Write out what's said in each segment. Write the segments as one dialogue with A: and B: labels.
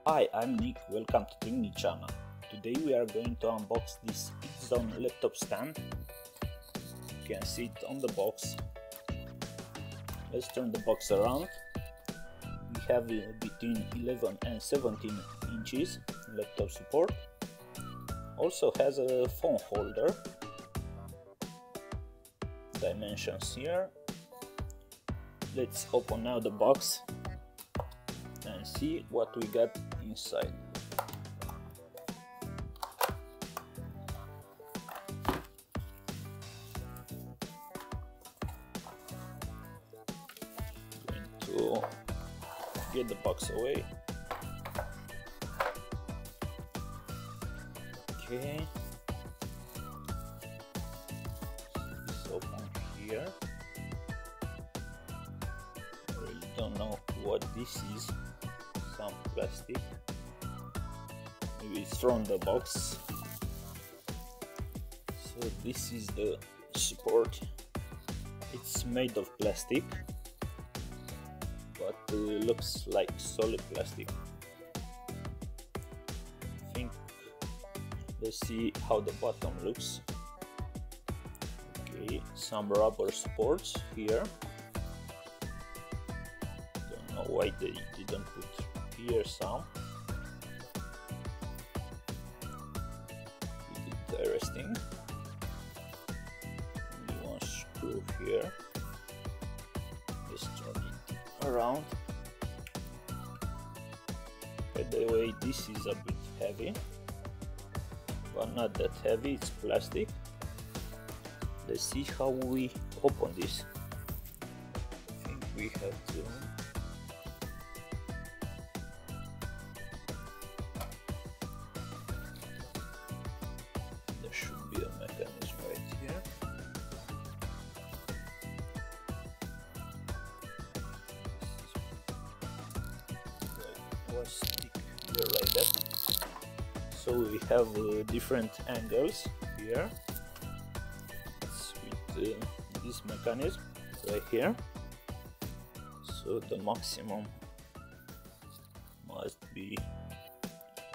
A: Hi, I'm Nick, welcome to Nick channel. Today we are going to unbox this xZone laptop stand. You can see it on the box. Let's turn the box around. We have between 11 and 17 inches laptop support. Also has a phone holder. Dimensions here. Let's open now the box and see what we got inside. Going to get the box away. Okay. It's open here. I really don't know what this is. Some plastic, maybe it's from the box. So this is the support. It's made of plastic, but looks like solid plastic. I think let's see how the bottom looks. Okay, some rubber supports here. Don't know why they didn't put here some. Interesting. Only one screw here. Just turn it around. By the way, this is a bit heavy, but not that heavy. It's plastic. Let's see how we open this. I think we have to. Should be a mechanism right here. One stick here like that. So we have different angles here. It's with this mechanism right here. So the maximum must be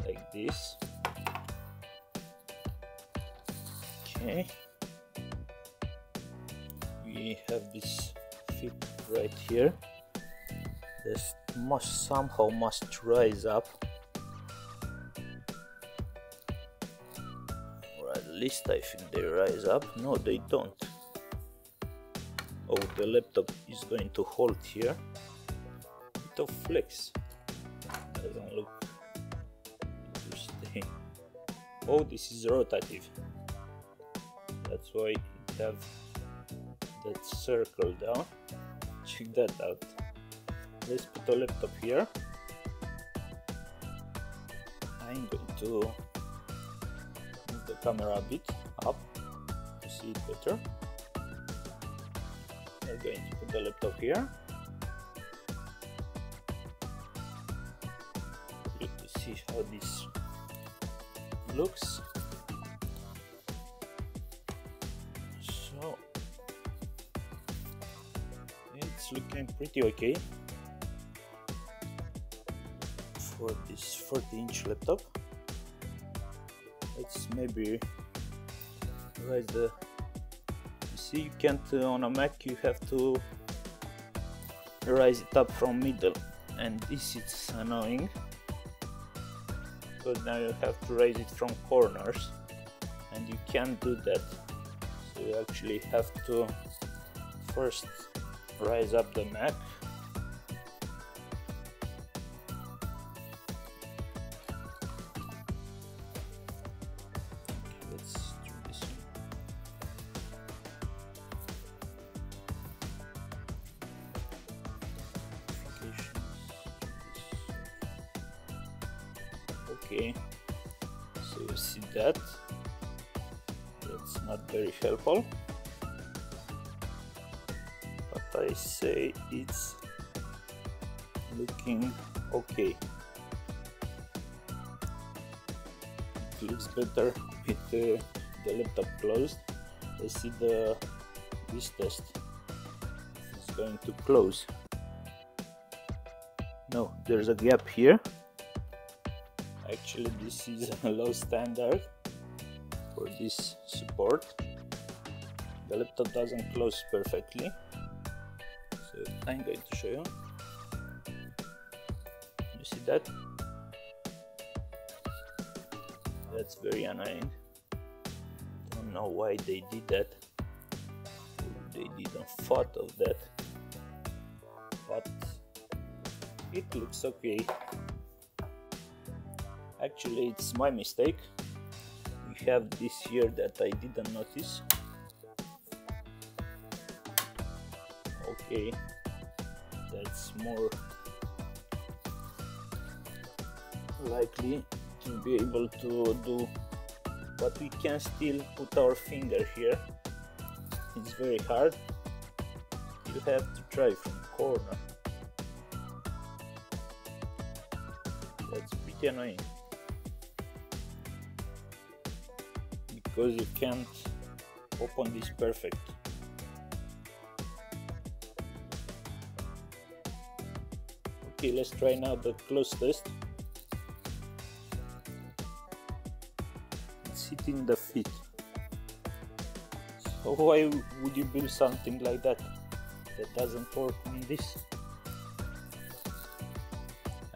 A: like this. Okay, we have this fit right here. This somehow must rise up, or at least I think they rise up. No, they don't. Oh, the laptop is going to hold here. Bit of flex. Doesn't look interesting. Oh, this is rotative. That's why it have that circle down. Check that out. Let's put the laptop here. I'm going to move the camera a bit up to see it better. We're going to put the laptop here. Good to see how this looks. It's looking pretty okay for this 40-inch laptop. Let's maybe raise the. You see, you can't on a Mac. You have to raise it up from middle, and this is annoying because now you have to raise it from corners, and you can't do that. So you actually have to first rise up the Mac. Okay, let's do this one. Okay, so you see that. That's not very helpful. I say it's looking okay. It looks better with the laptop closed. Let's see this test. It's going to close. No, there's a gap here. Actually, this is a low standard for this support. The laptop doesn't close perfectly, so I'm going to show you. You see that? That's very annoying. Don't know why they did that. They didn't thought of that, but it looks okay. Actually, it's my mistake. We have this here that I didn't notice. Okay, that's more likely to be able to do, but we can still put our finger here. It's very hard. You have to try from the corner. That's pretty annoying, because you can't open this perfect. Okay, let's try now the close test. It's hitting the feet. So why would you build something like that that doesn't work on this?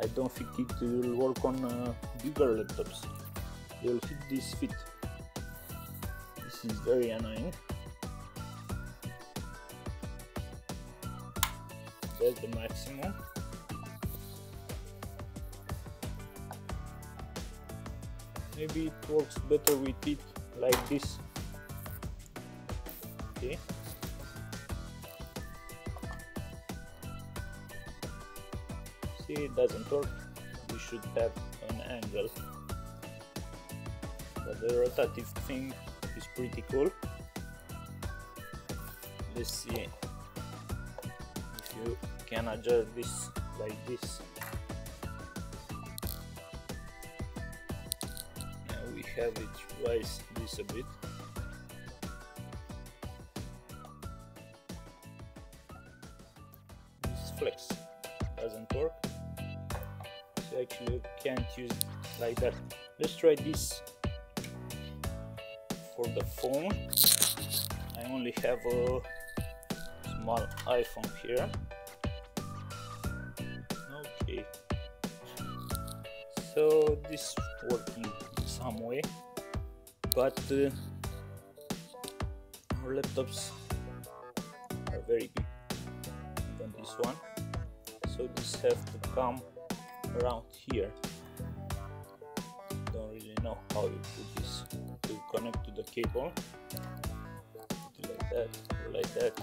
A: I don't think it will work on bigger laptops. You'll hit this feet. This is very annoying. That's the maximum. Maybe it works better with it like this. Okay. See, it doesn't work. We should have an angle. But the rotative thing is pretty cool. Let's see if you can adjust this like this. Now we have it rise this a bit. This flex doesn't work. So actually you can't use it like that. Let's try this for the phone. I only have a small iPhone here. Okay, so this working in some way, but our laptops are very big, even this one, so this have to come around here. Don't really know how you put this to connect to the cable. Put it like that or like that.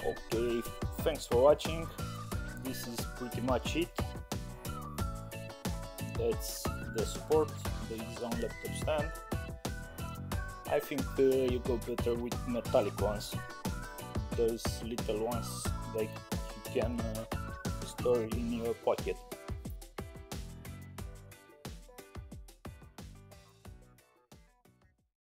A: Okay, thanks for watching. This is pretty much it. That's the support, the xZone laptop stand. I think you go better with metallic ones. Those little ones, like you can store in your pocket.